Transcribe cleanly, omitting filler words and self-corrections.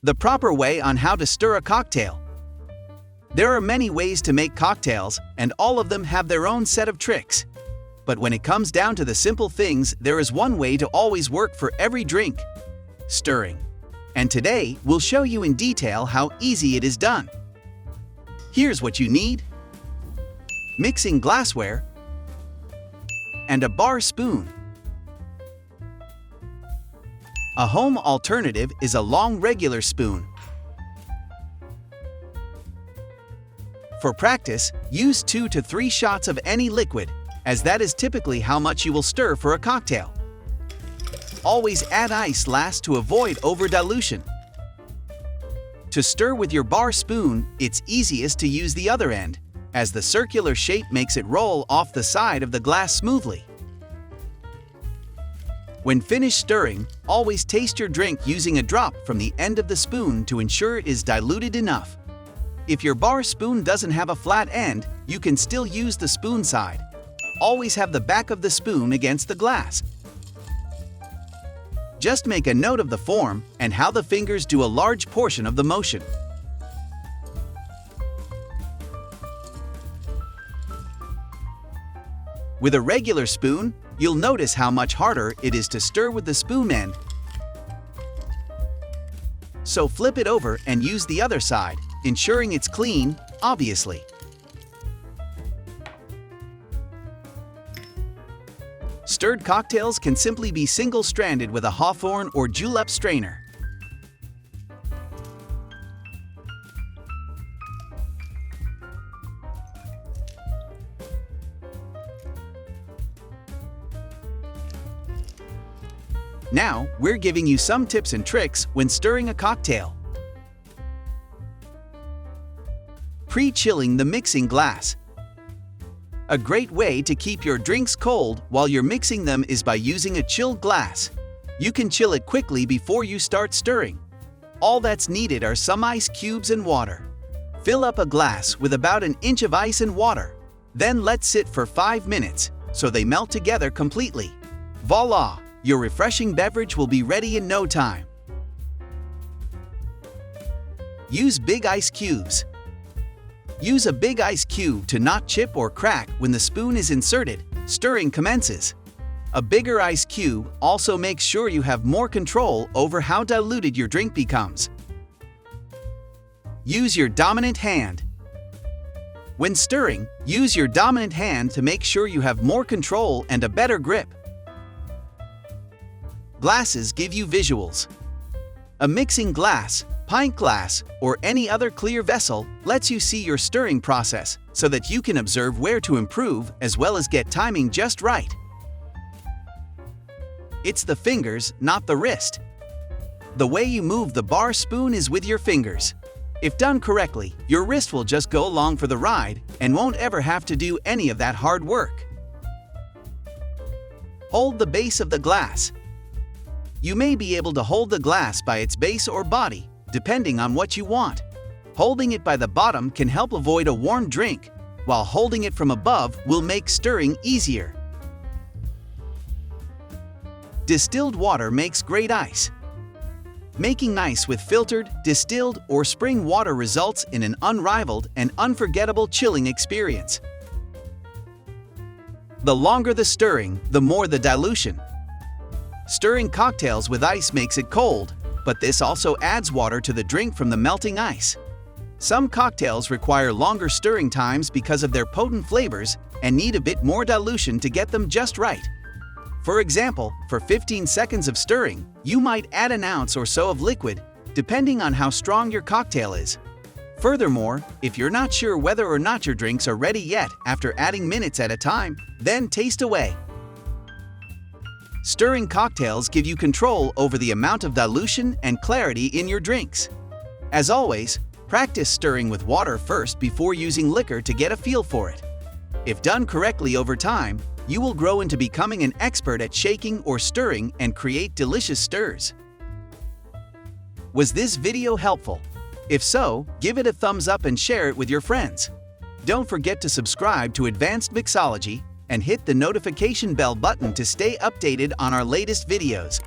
The proper way on how to stir a cocktail. There are many ways to make cocktails, and all of them have their own set of tricks. But when it comes down to the simple things, there is one way to always work for every drink: stirring. And today, we'll show you in detail how easy it is done. Here's what you need: mixing glassware and a bar spoon. A home alternative is a long regular spoon. For practice, use 2 to 3 shots of any liquid, as that is typically how much you will stir for a cocktail. Always add ice last to avoid over-dilution. To stir with your bar spoon, it's easiest to use the other end, as the circular shape makes it roll off the side of the glass smoothly. When finished stirring, always taste your drink using a drop from the end of the spoon to ensure it is diluted enough. If your bar spoon doesn't have a flat end, you can still use the spoon side. Always have the back of the spoon against the glass. Just make a note of the form and how the fingers do a large portion of the motion. With a regular spoon, you'll notice how much harder it is to stir with the spoon end. So flip it over and use the other side, ensuring it's clean, obviously. Stirred cocktails can simply be single-stranded with a Hawthorne or julep strainer. Now, we're giving you some tips and tricks when stirring a cocktail. Pre-chilling the mixing glass. A great way to keep your drinks cold while you're mixing them is by using a chilled glass. You can chill it quickly before you start stirring. All that's needed are some ice cubes and water. Fill up a glass with about an inch of ice and water. Then let sit for 5 minutes so they melt together completely. Voila! Your refreshing beverage will be ready in no time. Use big ice cubes. Use a big ice cube to not chip or crack when the spoon is inserted, stirring commences. A bigger ice cube also makes sure you have more control over how diluted your drink becomes. Use your dominant hand. When stirring, use your dominant hand to make sure you have more control and a better grip. Glasses give you visuals. A mixing glass, pint glass, or any other clear vessel lets you see your stirring process so that you can observe where to improve as well as get timing just right. It's the fingers, not the wrist. The way you move the bar spoon is with your fingers. If done correctly, your wrist will just go along for the ride and won't ever have to do any of that hard work. Hold the base of the glass. You may be able to hold the glass by its base or body, depending on what you want. Holding it by the bottom can help avoid a warm drink, while holding it from above will make stirring easier. Distilled water makes great ice. Making ice with filtered, distilled, or spring water results in an unrivaled and unforgettable chilling experience. The longer the stirring, the more the dilution. Stirring cocktails with ice makes it cold, but this also adds water to the drink from the melting ice. Some cocktails require longer stirring times because of their potent flavors and need a bit more dilution to get them just right. For example, for 15 seconds of stirring, you might add an ounce or so of liquid, depending on how strong your cocktail is. Furthermore, if you're not sure whether or not your drinks are ready yet after adding minutes at a time, then taste away. Stirring cocktails give you control over the amount of dilution and clarity in your drinks. As always, practice stirring with water first before using liquor to get a feel for it. If done correctly over time, you will grow into becoming an expert at shaking or stirring and create delicious stirs. Was this video helpful? If so, give it a thumbs up and share it with your friends. Don't forget to subscribe to Advanced Mixology and hit the notification bell button to stay updated on our latest videos.